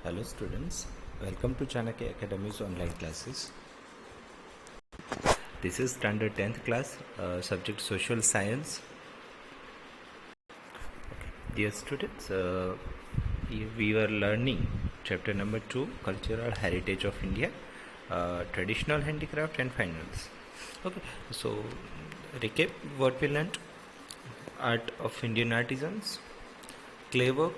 Hello students, welcome to Chanakya Academy's online classes. This is standard 10th class, subject social science. Dear students, we were learning chapter number 2, Cultural Heritage of India, Traditional Handicraft and Finance. Okay, so recap what we learned: Art of Indian Artisans, clay work,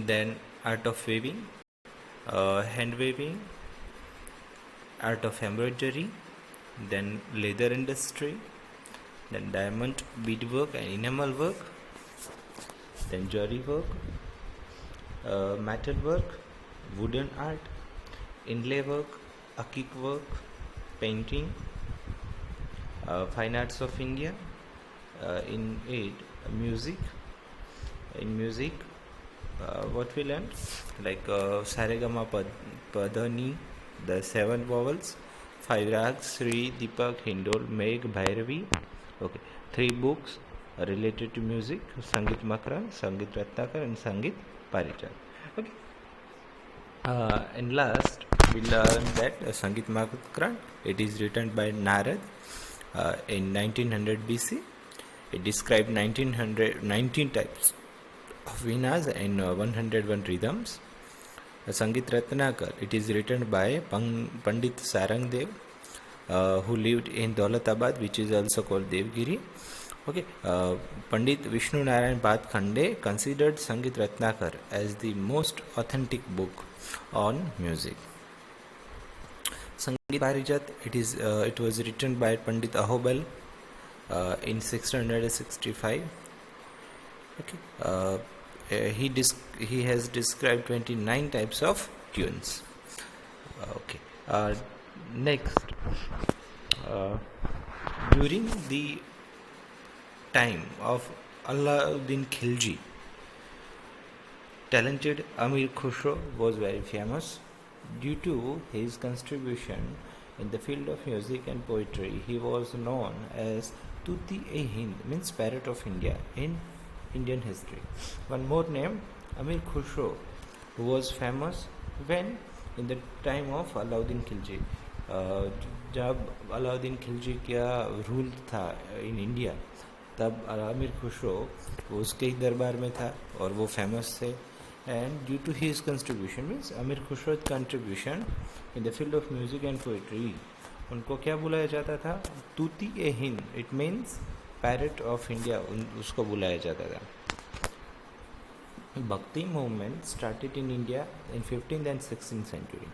then art of weaving, hand weaving, art of embroidery, then leather industry, then diamond beadwork and enamel work, then jewelry work, metal work, wooden art, inlay work, akik work, painting, fine arts of India, in it music. In music, what we learned, like Saregama Padani, the 7 vowels, 5 rags, Sri, Deepak, Hindol, Megh, Bhairavi. Okay, 3 books related to music: Sangeet Makran, Sangeet Ratnakar, and Sangeet Parijat. Okay, and last we learned that Sangeet Makran, it is written by Narad in 1900 BC. It described 19 types of Venas and 101 rhythms. Sangeet Ratnakar, it is written by Pandit Sarang Dev, who lived in Daulatabad, which is also called Devgiri. Okay, Pandit Vishnu Narayan Bhatkhande considered Sangeet Ratnakar as the most authentic book on music. Sangeet Parijat, it was written by Pandit Ahobal in 1665. Okay, he has described 29 types of tunes. Next, during the time of Alauddin Khilji, talented Amir Khusro was very famous. Due to his contribution in the field of music and poetry, he was known as Tuti-e-Hind, means Parrot of India, in Indian history. One more name, Amir Khusro, who was famous when in the time of Alauddin Khilji. जब अलाउद्दीन खिलजी का rule था in India, तब आमिर खुसरो उसके दरबार में था और वो फेमस थे. And due to his contribution, means Amir Khusro contribution in the field of music and poetry, उनको क्या बुलाया जाता था? Tuti e Hind, it means parrot of India, उसको बुलाया जाता था. Bhakti movement started in India in 15th and 16th century.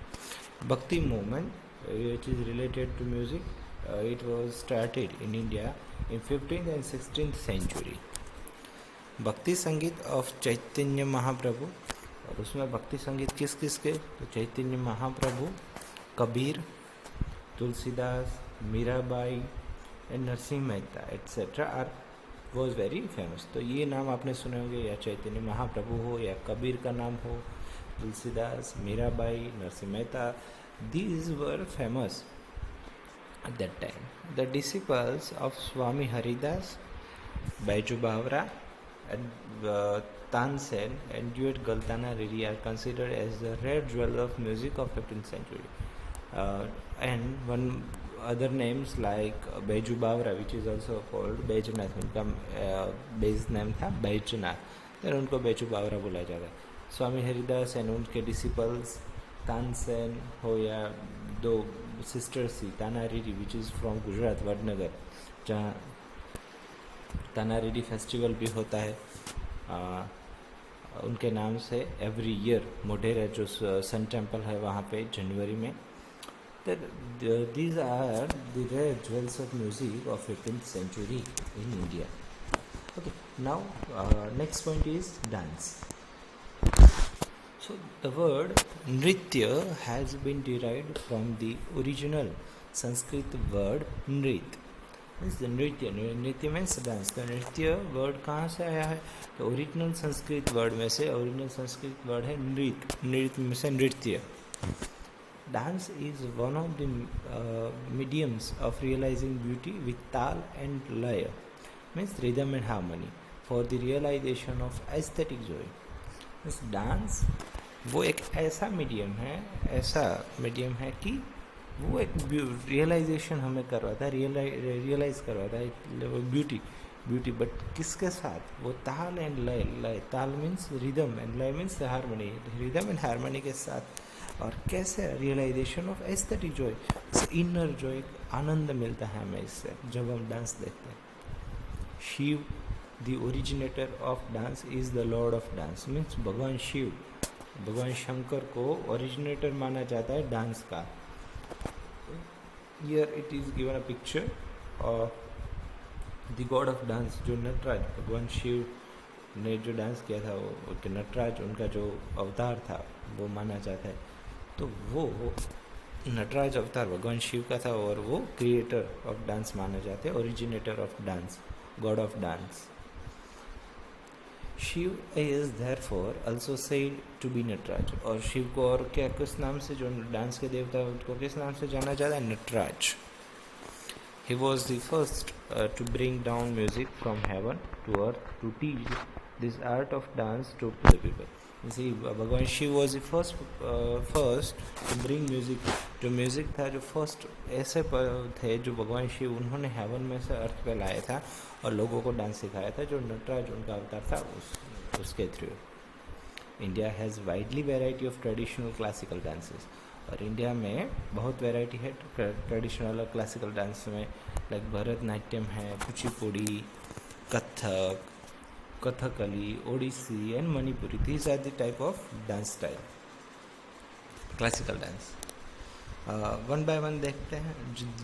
Bhakti movement, which is related to music, it was started in India in 15th and 16th century. भक्ति संगीत of Chaitanya Mahaprabhu, और उसमें भक्ति संगीत किस किस के? तो Chaitanya Mahaprabhu, Kabir, Tulsidas, Mirabai and Narsinh Mehta etcetera are was very famous. तो ये नाम आपने सुने होंगे, या चैतन्य महाप्रभु हो, या कबीर का नाम हो, Tulsidas, Mirabai, Narsinh Mehta, these were famous at that time. The disciples of Swami Haridas, Baiju Bhavra, and Tansen and Duet Galtana Riri are considered as the rare jewel of music of 15th century. And one other names like Baiju Bhavra, which is also called Baijnath, उनका base name था Baijnath, then उनको बैजू बावरा बोला जाता है. Swami Haridas and उनके disciples Tansen हो, या दो सिस्टर्स थी, Tanariri which is from Gujarat, Vadnagar, जहाँ तानारीरी फेस्टिवल भी होता है. उनके नाम से एवरी ईयर मोढेरा जो सन टेम्पल है वहाँ पे जनवरी में. These are the rare jewels of music of 15th century in India. Okay, now next point is dance. So the word nritya has been derived from the original Sanskrit word nrit. Means nritya means dance. तो नृत्य word कहाँ से आया है? तो original Sanskrit word में से, original Sanskrit word है नृत्य में से नृत्य. Dance is one of the mediums of realizing beauty with tal and laya, means rhythm and harmony, for the realization of aesthetic joy. इस डांस वो एक ऐसा मीडियम है कि वो एक रियलाइजेशन हमें करवाता है, रियलाइज़ करवाता है ब्यूटी, बट किसके साथ? वो ताल and laya taal means rhythm and laya means harmony, rhythm and harmony के साथ। और कैसे realisation of aesthetic joy, inner joy, एक आनंद मिलता है हमें इससे जब हम डांस देखते हैं। Shiva the originator of dance is the lord of dance, means भगवान शिव, भगवान शंकर को ओरिजिनेटर माना जाता है डांस का। Here it is given a picture of the God of dance, जो नटराज, भगवान शिव ने जो डांस किया था वो नटराज, उनका जो अवतार था वो माना जाता है। तो वो नटराज अवतार भगवान शिव का था और वो क्रिएटर ऑफ डांस माने जाते हैं, originator of dance, god of dance. Shiva is therefore also said to be Nataraja, और शिव को और क्या किस नाम से, जो डांस के देवता है उनको किस नाम से जाना जाता है? Nataraj. He was the first to bring down music from heaven to earth to teach this art of dance to the people. You see, Bhagwan Shiva was the first to bring music. जो म्यूज़िक था, जो फर्स्ट ऐसे थे जो भगवान शिव, उन्होंने haven में से अर्थ पे लाया था और लोगों को डांस सिखाया था, जो नटराज उनका अवतार था उसके थ्रू। India has widely variety of traditional classical dances, और इंडिया में बहुत वैरायटी है ट्रेडिशनल और क्लासिकल डांस में, लाइक भरतनाट्यम है, Kuchipudi, Kathak, Kathakali, Odissi and Manipuri. These are the type of dance style, classical dance. One by one देखते हैं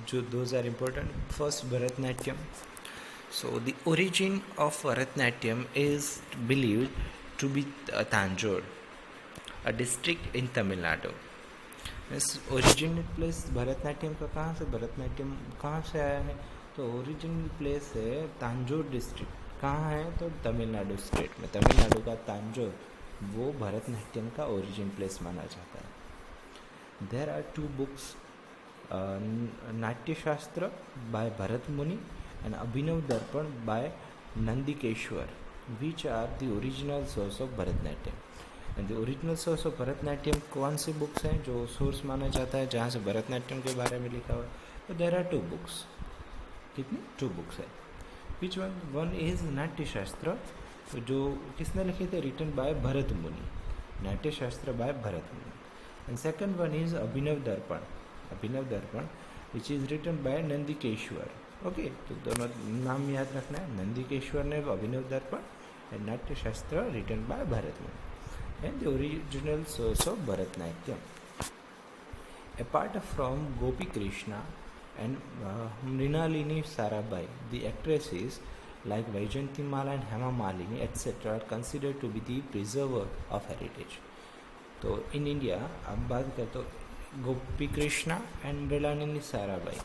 जो those are important. First, Bharatanatyam. So the origin of Bharatanatyam is believed to be Tanjore, a district in Tamil Nadu. Original place Bharatanatyam का भरतनाट्यम कहाँ से आया है? तो ओरिजिनल प्लेस है तांजोर डिस्ट्रिक्ट। कहाँ है? तो तमिलनाडु स्टेट में, तमिलनाडु का तांजोर, वो भरतनाट्यम का ओरिजिन प्लेस माना जाता है। There are 2 books, Natyashastra by Bharat Muni and Abhinav Darpan by Nandikeshvara, which are the original source of Bharatanatyam. And the original source of Bharatanatyam कौन सी बुक्स हैं जो सोर्स माना जाता है जहाँ से भरतनाट्यम के बारे में लिखा हुआ है? तो देर आर 2 बुक्स। कितनी? 2 बुक्स है। विच वन इज नाट्यशास्त्र, जो किसने लिखे थे? रिटन बाय भरत मुनि, Natyashastra by Bharat Muni. And second one is Abhinav Darpan which is written by Nandikeshvara. Okay, तो दोनों नाम याद रखना है, नंदिकेश्वर ने Abhinav Darpan and Natyashastra written by Bharat Muni, and the original source of Bharatnatyam. Apart from Gopi Krishna and Mrinalini Sarabhai, the actresses like Vaijayantimala and Hema Malini etc. are considered to be the preserver of heritage. तो in India अब बात करें तो गोपी Krishna and Mrinalini Sarabhai,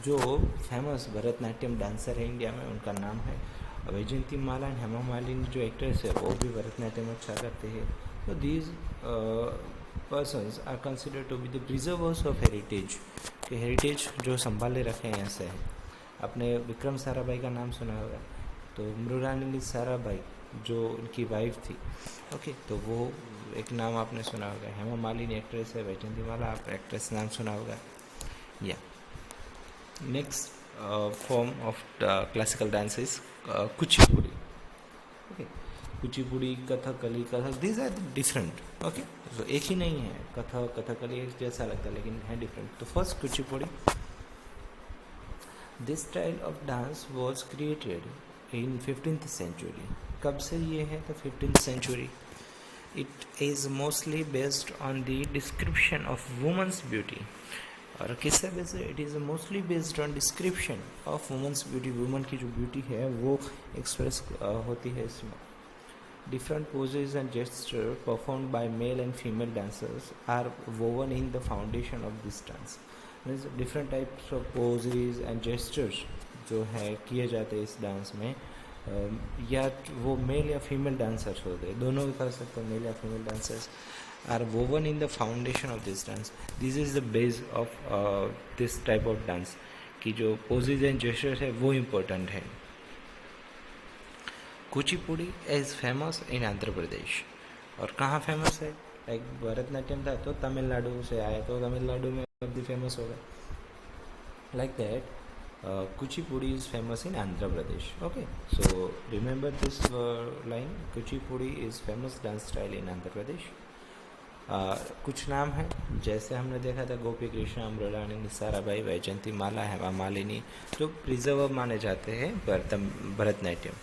जो famous Bharatanatyam dancer है India में, उनका नाम है। वैजयंतीमाला एंड हेमा मालिनी जो एक्ट्रेस है वो भी भरतनाट्यम अच्छा करते हैं। तो these persons are considered to be the preservers of heritage, कि हेरिटेज जो संभाले रखे हैं ऐसे हैं। आपने विक्रम साराभाई का नाम सुना होगा, तो मृणालिनी साराभाई जो उनकी वाइफ थी, ओके, तो वो एक नाम आपने सुना होगा। हेमा मालिनी एक्ट्रेस है, वैजयंतीमाला आप एक्ट्रेस नाम सुना होगा। या next form of classical dance is Kuchipudi. okay, Kuchipudi, Kathakali, these are different। okay, so एक ही नहीं है, कथकली एक जैसा लगता है लेकिन है डिफरेंट। तो first Kuchipudi, this style of dance was created in 15th century। कब से ये है? तो 15th century। it is mostly based on the description of woman's beauty। और किससे बेस्ड है? It is mostly based on description of women's beauty, women की जो ब्यूटी है वो एक्सप्रेस होती है इसमें। Different poses and gesture performed by male and female dancers are woven in the foundation of this dance. Means different types of poses and gestures जो है किए जाते हैं इस डांस में, या वो मेल या फीमेल डांसर्स होते हैं, दोनों भी कर सकते हैं, मेल या female dancers are woven in the foundation of this dance। This is the base of this type of dance, कि जो poses and gestures है वो important है। Kuchipudi is famous in Andhra Pradesh। और कहाँ फेमस है? लाइक भरतनाट्यम था तो तमिलनाडु से आया तो तमिलनाडु में अभी फेमस होगा. Like that, Kuchipudi is famous in Andhra Pradesh. Okay, so remember this line. Kuchipudi is famous dance style in Andhra Pradesh. कुछ नाम है जैसे हमने देखा था गोपी कृष्ण, अमृलानी, निसाराबाई, वैजयंती माला, हेमा मालिनी जो प्रिजर्व माने जाते हैं भरतनाट्यम.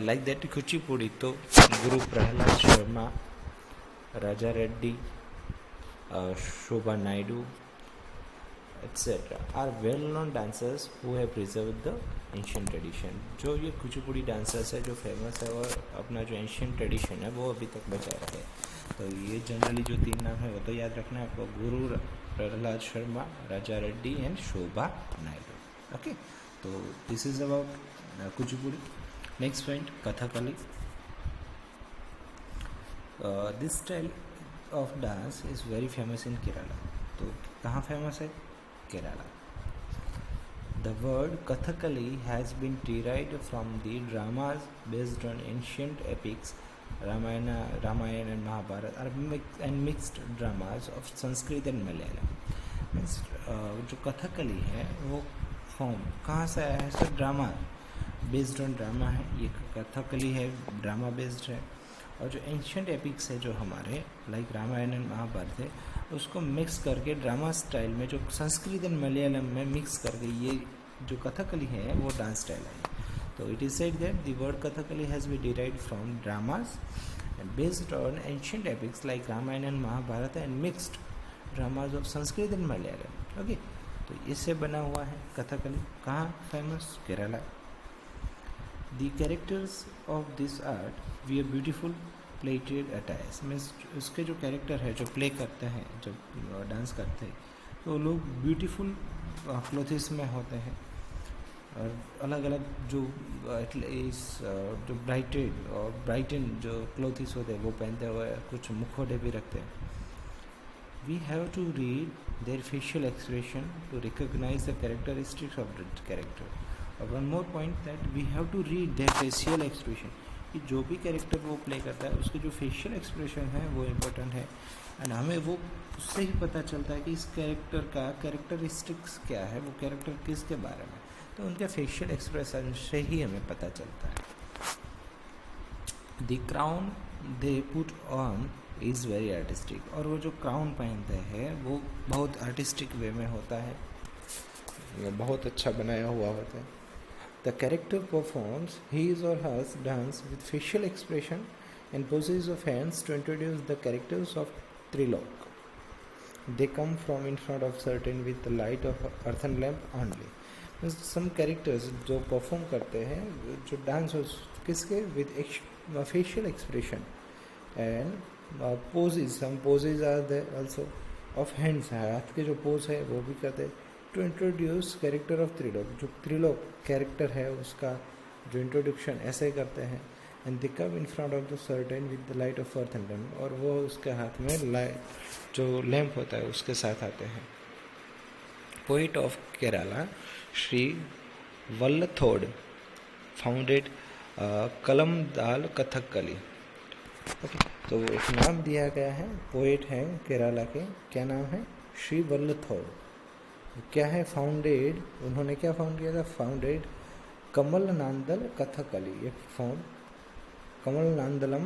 लाइक दैट कुचिपुड़ी तो गुरु प्रहलाद शर्मा, राजा रेड्डी, शोभा Naidu etc. are well-known dancers who have preserved the ancient tradition. जो ये कुचिपुड़ी डांसर्स है जो फेमस है और अपना जो एंशियंट ट्रेडिशन है वो अभी तक बचाए रखे. तो ये जनरली जो 3 नाम है वो तो याद रखना है आपको, गुरु प्रहलाद शर्मा, राजा रेड्डी एंड शोभा नायडू. ओके, तो this is about Kuchipudi. Next point Kathakali. This style of dance is very famous in Kerala. तो कहाँ फेमस है? Kerala. The word Kathakali has been derived from the dramas based on ancient epics, Ramayana and Mahabharata, and mixed dramas of Sanskrit and Malayalam. Means जो कथकली है वो form कहाँ से आया है? Sir drama based on drama है. ये कथकली है, ड्रामा बेस्ड है. और जो एंशियंट एपिक्स है जो हमारे लाइक रामायण एंड महाभारत है उसको मिक्स करके ड्रामा स्टाइल में जो संस्कृत एंड मलयालम में मिक्स करके ये जो कथकली है वो डांस स्टाइल है. तो it is said that the word Kathakali has been derived from dramas based on ancient epics like Ramayana and Mahabharata and mixed dramas of Sanskrit and Malayalam. Okay, तो इससे बना हुआ है कथकली. कहाँ famous? Kerala. The characters of this art wear beautiful plated attires. Means उसके जो character है जो प्ले करते हैं जब डांस करते हैं तो लोग ब्यूटीफुल क्लोथिस में होते हैं और अलग अलग जो इस जो ब्राइटेड और ब्राइटन जो क्लोथिस होते हैं वो पहनते हुए कुछ मुखौटे भी रखते हैं. We have to read their facial expression to recognize the characteristics of the character. और one more point that we have to read their facial expression. कि जो भी कैरेक्टर वो प्ले करता है उसके जो फेशियल एक्सप्रेशन है वो इम्पोर्टेंट है एंड हमें वो उससे ही पता चलता है कि इस कैरेक्टर का कैरेक्टरिस्टिक्स क्या है, वो कैरेक्टर किसके बारे में. तो उनके फेशियल एक्सप्रेशन से ही हमें पता चलता है. The crown they put on is very artistic. और वो जो क्राउन पहनते हैं वो बहुत आर्टिस्टिक वे में होता है, बहुत अच्छा बनाया हुआ होता है. The character performs his or her dance with facial expression and poses of hands to introduce the characters of Trilok. They come from in front of certain with the light of earthen lamp only. Some characters जो perform करते हैं जो dance किसके with facial expression and poses. Some poses are there also of hands. हाथ के जो pose है वो भी करते हैं to introduce character of Trilok. जो त्रिलोक कैरेक्टर है उसका जो इंट्रोडक्शन ऐसे करते हैं. And they come in front of the certain with the light of earth and lamp. और वो उसके हाथ में लाइट जो लैम्प होता है उसके साथ आते हैं. Poet of Kerala Shri Vallathol founded Kalamandalam Kathakali. Okay, तो एक नाम दिया गया है, पोइट है केरला के, क्या नाम है? श्री वल्लथोड. क्या है? फाउंडेड, उन्होंने क्या फाउंड किया था? Founded Kalamandalam Kathakali. ये found Kalamandalam,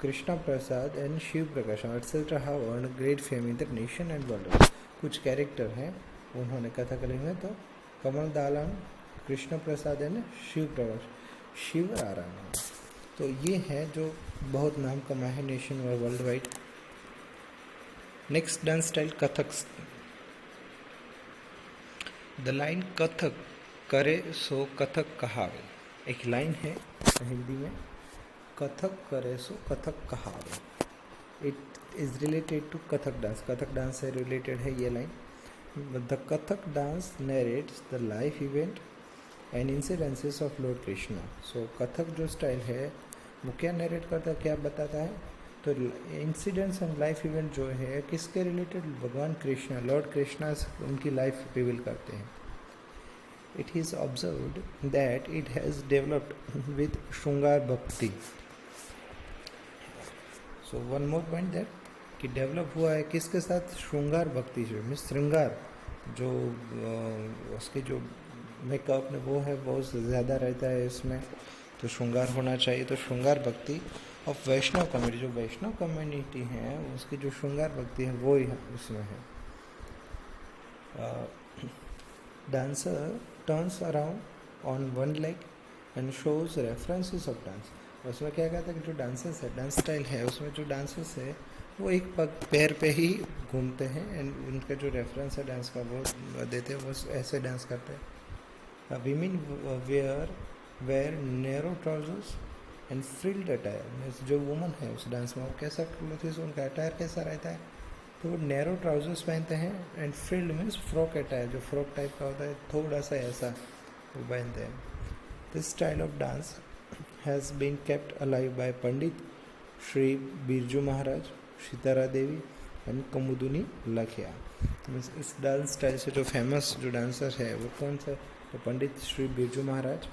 Krishna Prasad and Shiv Prakash etcetera have earn great fame in the nation and world. कुछ कैरेक्टर हैं उन्होंने कथकली में, तो कमल दालम, कृष्ण प्रसाद एंड शिव प्रकाश, शिव आराम. तो ये है जो बहुत नाम कमा है नेशन और world wide. Next dance style Kathak. The line Kathak करे सो कथक कहावे. एक लाइन है हिंदी में, कथक करे सो कथक कहावे. It is related to Kathak dance. Kathak dance से रिलेटेड है ये line. The Kathak dance narrates the life event and incidences of lord Krishna. So Kathak जो स्टाइल है वो क्या नरेट करता है, क्या बताता है? तो इंसिडेंट्स एंड लाइफ इवेंट जो है किसके रिलेटेड? भगवान कृष्णा, लॉर्ड कृष्णा उनकी लाइफ रिवील करते हैं. It is observed that it has developed with श्रृंगार भक्ति. So one more point that कि डेवलप हुआ है किसके साथ, श्रृंगार भक्ति जो मीन्स श्रृंगार जो उसके जो मेकअप में वो है बहुत ज़्यादा रहता है इसमें, तो श्रृंगार होना चाहिए। तो श्रृंगार भक्ति ऑफ वैष्णव कम्युनिटी, जो वैष्णव कम्युनिटी है उसकी जो श्रृंगार भक्ति है वो ही उसमें है। Dancer turns around on one leg and shows references of dance. उसमें क्या कहता है कि जो डांसर्स है, डांस स्टाइल है, उसमें जो डांसर्स है वो एक पैर पे ही घूमते हैं एंड उनका जो रेफरेंस है डांस का वो देते हैं, वो ऐसे डांस करते हैं। Women wear narrow trousers and frilled attire. जो वुमन है उस डांस में वो कैसा क्लोथ्स, उनका अटायर कैसा रहता है, तो वो नैरो ट्राउजर्स पहनते हैं and frilled means frock attire, जो फ्रॉक टाइप का होता है थोड़ा सा ऐसा वो पहनते हैं। This style of dance has been kept alive by Pandit Shri Birju Maharaj, Sitara Devi and Kumudini Lakhia. Means इस डांस स्टाइल से जो फेमस जो डांसर है वो कौन सा, तो पंडित श्री बिरजू महाराज,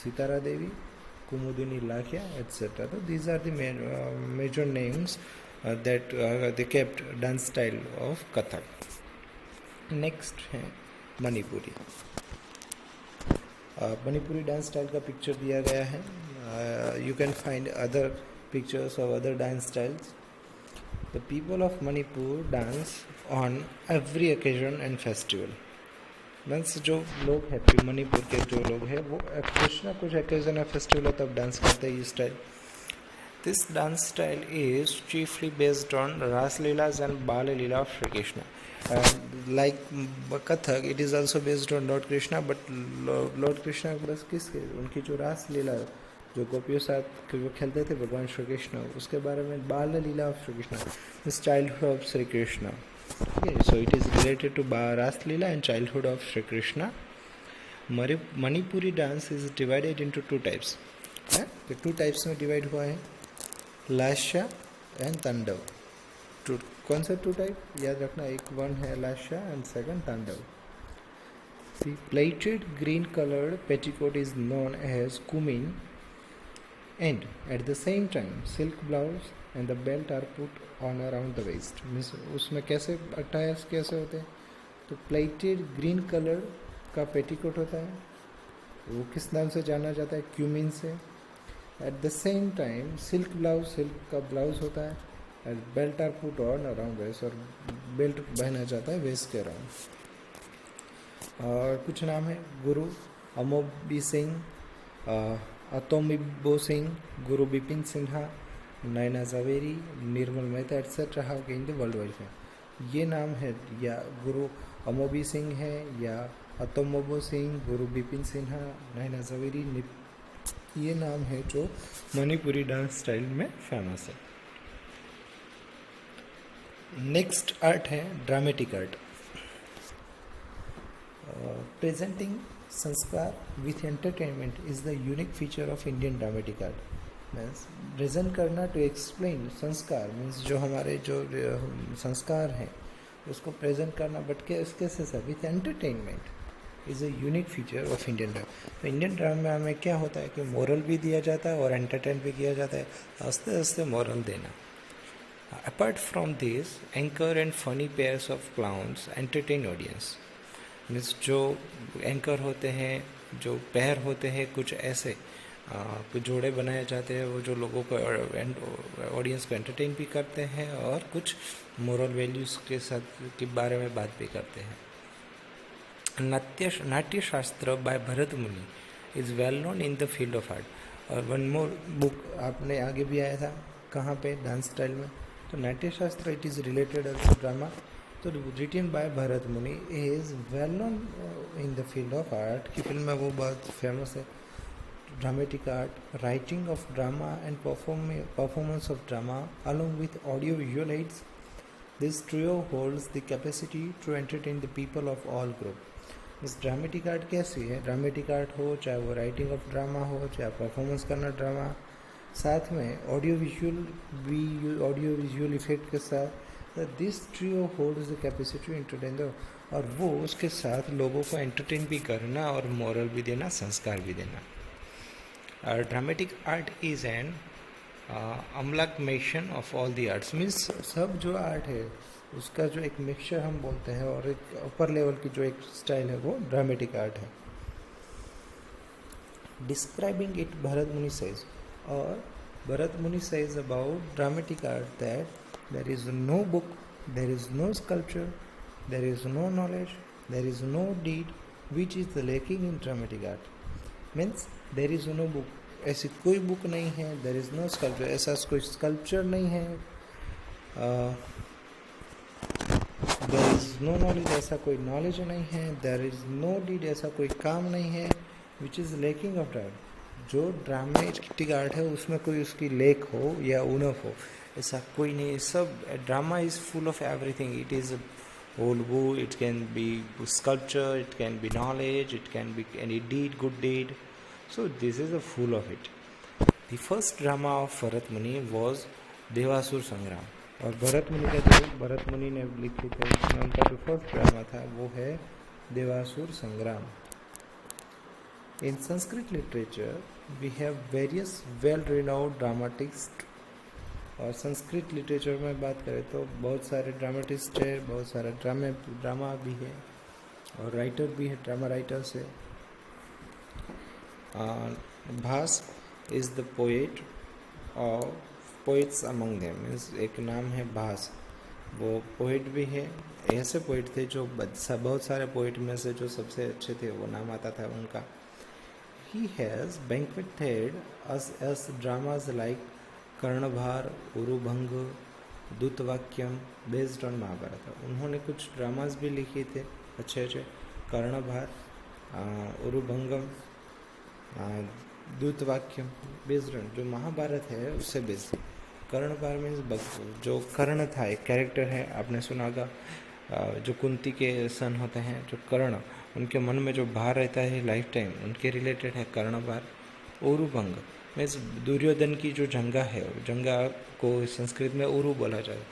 सीतारा देवी, कुमुदुनी लाखिया एट्सेट्रा। तो these are the major names that they kept dance style of Kathak. Next है मणिपुरी। मणिपुरी डांस स्टाइल का पिक्चर दिया गया है। You can find other pictures of other dance styles. The people of Manipur dance on every occasion and festival. Means जो लोग हैं मणिपुर के जो लोग हैं वो कुछ ना कुछ ओकेजन या फेस्टिवल तब डांस करते हैं ये style. This dance style is chiefly based on Ras Leelas and Bala Leela of Shri Krishna. Like Kathak, it is also based on Lord Krishna, but Lord Krishna बस किसके, उनकी जो रास लीला जो गोपियों साथ वो खेलते थे भगवान श्री कृष्ण, उसके बारे में बाल लीला of Shri Krishna, this childhood of Shri Krishna. So it is related to Ras Leela and childhood of Shri Krishna. Manipuri dance is divided into two types. तो टू टाइप्स में डिवाइड हुआ है, लास्या एंड तांडव। कौन सा टू टाइप याद रखना, एक वन है लास्या एंड सेकंड तांडव। The plaited green colored petticoat is known as kumin, and at the same time silk blouse and the belt are put on around the waist. Means उसमें कैसे attires कैसे होते हैं, तो प्लेटेड ग्रीन कलर का petticoat होता है, वो किस नाम से जाना जाता है, क्यूमिन से। At the same time silk blouse, silk का ब्लाउज होता है, and belt are put on around waist, और बेल्ट पहना जाता है वेस्ट के अराउंड। और कुछ नाम है, गुरु अमोबी सिंह, अतोमिबो Singh, Guru Bipin Sinha, Naina Jhaveri, Nirmal Mehta etcetera how gain the world wide fame. ये नाम है, या गुरु अमोबी सिंह है, या अतोमोबो सिंह, गुरु बिपिन सिन्हा, नैना जवेरी, ये नाम है जो मणिपुरी डांस स्टाइल में फेमस है। नेक्स्ट आर्ट है ड्रामेटिक आर्ट। प्रेजेंटिंग संस्कार with entertainment is the unique feature of Indian dramatic art. Means present करना टू एक्सप्लेन संस्कार, मीन्स जो हमारे जो संस्कार हैं उसको प्रेजेंट करना, बट कैसे sir, with entertainment is a unique feature of Indian drama. तो इंडियन ड्रामा में क्या होता है कि मोरल भी दिया जाता है और एंटरटेन भी किया जाता है, आस्ते आस्ते मोरल देना। Apart from this anchor and funny pairs of clowns entertain audience. Means जो एंकर होते हैं, जो पेयर होते हैं, कुछ ऐसे कुछ जोड़े बनाए जाते हैं, वो जो लोगों को ऑडियंस को एंटरटेन भी करते हैं और कुछ मोरल वैल्यूज़ के साथ के बारे में बात भी करते हैं। नाट्य शास्त्र बाय भरत मुनि is well known in the field of art. और वन मोर बुक आपने आगे भी आया था, कहाँ पे, डांस स्टाइल में, तो नाट्य शास्त्र it is related also drama, तो रिटन बाय भरत मुनि is well known in the field of art की फिल्म में वो बहुत फेमस है। Dramatic art, writing of drama and performance of drama along with audio visual aids. This trio holds the capacity to entertain the people of all group. इस dramatic art कैसी है, dramatic art हो चाहे वो writing of drama हो चाहे performance करना drama, साथ में ऑडियो विजुअल इफेक्ट के साथ, this trio holds the capacity to entertain the, और वो उसके साथ लोगों को एंटरटेन भी करना और मोरल भी देना, संस्कार भी देना। Dramatic art is an amalgamation of all the arts means सब जो आर्ट है उसका जो एक मिक्सचर हम बोलते हैं, और एक अपर लेवल की जो एक स्टाइल है वो ड्रामेटिक आर्ट है. Describing it Bharat Muni says, और Bharat Muni says about dramatic art that there is no book, there is no sculpture, there is no knowledge, there is no deed which is the lacking in dramatic art. Means there is no book, ऐसी कोई book नहीं है. There is no sculpture, ऐसा कोई sculpture नहीं है. There is no knowledge, ऐसा कोई नॉलेज नहीं है. देयर इज नो डीड, ऐसा कोई काम नहीं है. Which is lacking of drama, जो ड्रामेटिक आर्ट है उसमें कोई उसकी लेक हो या उणप हो, ऐसा कोई नहीं. सब drama is full of everything. It is whole book, it can be sculpture, it can be knowledge, it can be any deed, good deed. So this is a full of it. The first drama of Bharat मुनि was देवासुर संग्राम. और भरत मुनि का जो भरत मुनि ने लिखित है उसमें उनका जो फर्स्ट ड्रामा था वो है देवासुर संग्राम. In Sanskrit literature we have various well-renowned dramatists. और संस्कृत लिटरेचर में बात करें तो बहुत सारे ड्रामेटिस्ट है, बहुत सारा ड्रामा भी है, और राइटर भी है, ड्रामा राइटर्स है. भास इज़ द पोएट और पोइट्स अमंग देम, मीन्स एक नाम है भास, वो पोएट भी है. ऐसे पोएट थे जो बहुत सारे पोएट में से जो सबसे अच्छे थे वो नाम आता था उनका. He has banqueted as dramas like Karnabhara, Urubhanga, Dutavakyam based on Mahabharata. उन्होंने कुछ ड्रामास भी लिखे थे अच्छे अच्छे. कर्णभार, उरुभंगम, दूतवाक्यम बेस्ड ऑन जो महाभारत है उससे बेस्ड. कर्णभार मीन्स जो कर्ण था, एक कैरेक्टर है, आपने सुना होगा, जो कुंती के सन होते हैं, जो कर्ण, उनके मन में जो भार रहता है लाइफ टाइम, उनके रिलेटेड है कर्णभार. उरुभंग मीन्स दुर्योधन की जो जंगा है, जंगा को संस्कृत में उरु बोला जाए,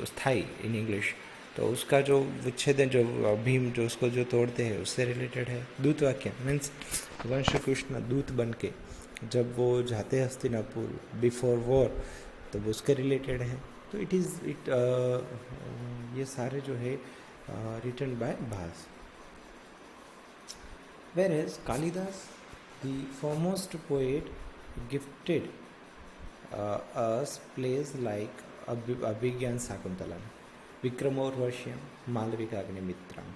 स्थाई इन इंग्लिश. तो उसका जो विच्छेदन, जो भीम जो उसको जो तोड़ते हैं उससे रिलेटेड है. दूतवाक्य मीन्स वंश कृष्ण दूत बन के जब वो जाते हस्तिनापुर बिफोर वॉर, तो वो उसके रिलेटेड है. तो इट ये सारे जो है written by Bhasa. Whereas Kalidas, the foremost poet, gifted us plays like Abhigyan Sakuntalam, Vikramoorvashyam, Malvikagnimithram.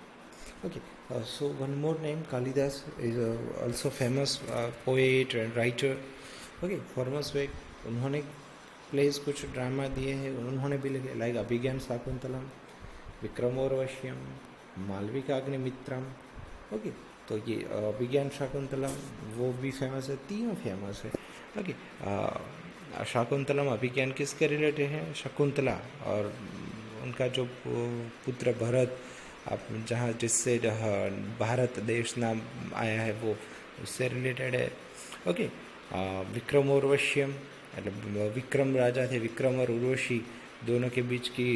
Okay, so one more name, Kalidas is also famous poet and writer. Okay, foremost poet, उन्होंने place कुछ drama दिए हैं, उन्होंने भी लिखे like अभिज्ञान Shakuntalam, विक्रमोर्वश्यम, Malavikagnimitram. Okay, तो ये अभिज्ञान शाकुंतलम वो भी फेमस है, तीनों फेमस है. ओके, शाकुंतलम अभिज्ञान किसके रिलेटेड है? शकुंतला और उनका जो पुत्र भरत, आप जहाँ जिससे भारत देश नाम आया है वो उससे रिलेटेड है. ओके, विक्रमोर्वश्यम मतलब विक्रम राजा थे, विक्रम और उर्वशी दोनों के बीच की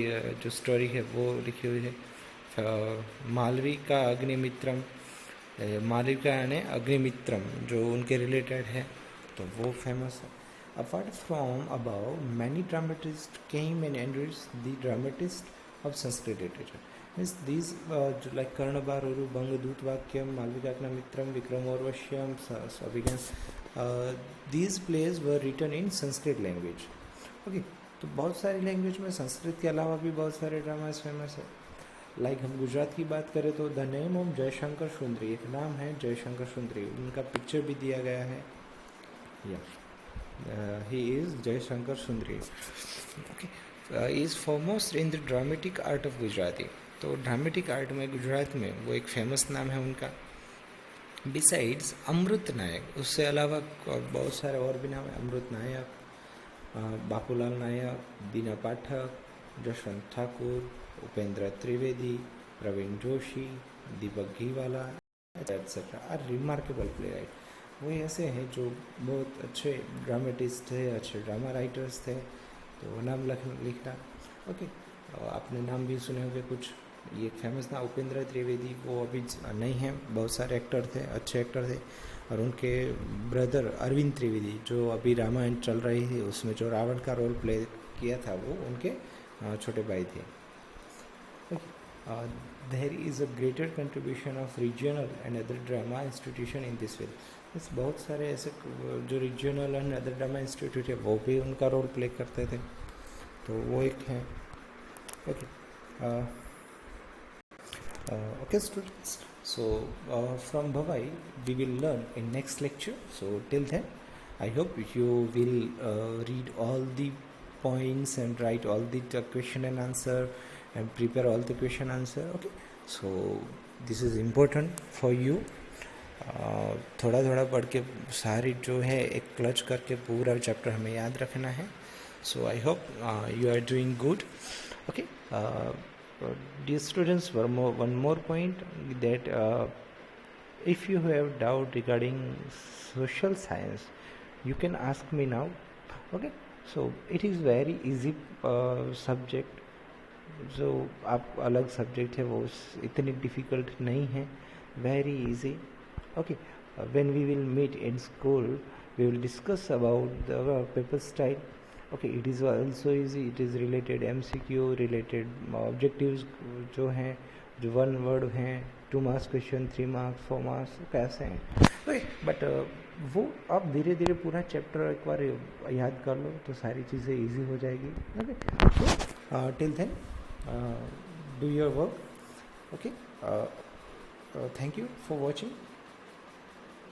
जो स्टोरी है वो लिखी हुई है. मालविका अग्निमित्रम, मालविका यानी अग्निमित्रम जो उनके रिलेटेड है, तो वो फेमस है. Apart from above many dramatist came and एंड्रिड्स the dramatist of Sanskrit literature. Means these like Karnabhara, Urubhanga, Dutavakyam, Malavika Agnimitram, Vikramorvashiyam, Abhijnana, these plays were written in Sanskrit language. Okay, तो बहुत सारी लैंग्वेज में संस्कृत के अलावा भी बहुत सारे ड्रामाज फेमस है. लाइक हम गुजरात की बात करें तो द नेम ऑफ जयशंकर सुंदरी, एक नाम है जयशंकर सुंदरी, उनका पिक्चर भी दिया गया है. He is Jaishankar Sundari. Okay, is foremost in the dramatic art of Gujarati. तो ड्रामेटिक आर्ट में गुजरात में वो एक फेमस नाम है उनका. बिसाइड्स अमृत नायक, उससे अलावा बहुत सारे और भी नाम है. Amrit Nayak, Bapulal Nayak, Dina Pathak, Jashwant Thakur, Upendra Trivedi, Pravin Joshi, Dipak Ghiwala etcetera are remarkable playwright. वो ऐसे हैं जो बहुत अच्छे ड्रामेटिस्ट थे, अच्छे ड्रामा राइटर्स थे, तो वो नाम लिखना. ओके, आपने नाम भी सुने होंगे कुछ. ये फेमस ना उपेंद्र त्रिवेदी, वो अभी नहीं हैं, बहुत सारे एक्टर थे, अच्छे एक्टर थे. और उनके ब्रदर अरविंद त्रिवेदी जो अभी रामायण चल रही थी उसमें जो रावण का रोल प्ले किया था वो उनके छोटे भाई थे. There is a greater contribution of regional and other drama institution in this field. इस बहुत सारे ऐसे जो regional and other drama institute है वो भी उनका रोल प्ले करते थे, तो वो एक है. Okay okay students, so from Bhavai we will learn in next lecture. So till then I hope you will read all the points and write all the question and answer and prepare all the question answer. Okay, so this is important for you. थोड़ा थोड़ा पढ़ के सारी जो है एक clutch करके पूरा चैप्टर हमें याद रखना है. So I hope you are doing good. Okay dear students, one more point that if you have doubt regarding social science you can ask me now. Okay, so it is very easy subject. जो आप अलग subject है वो इतनी difficult नहीं है, very easy. Okay, when we will meet in school we will discuss about the paper style. Okay, it is also easy, it is related MCQ related objectives जो हैं, जो 1 word हैं, 2 marks question, 3 marks, 4 marks कैसे हैं. Okay, but वो आप धीरे धीरे पूरा चैप्टर एक बार याद कर लो तो सारी चीज़ें इजी हो जाएगी. Okay, so till then do your work. Okay, thank you for watching.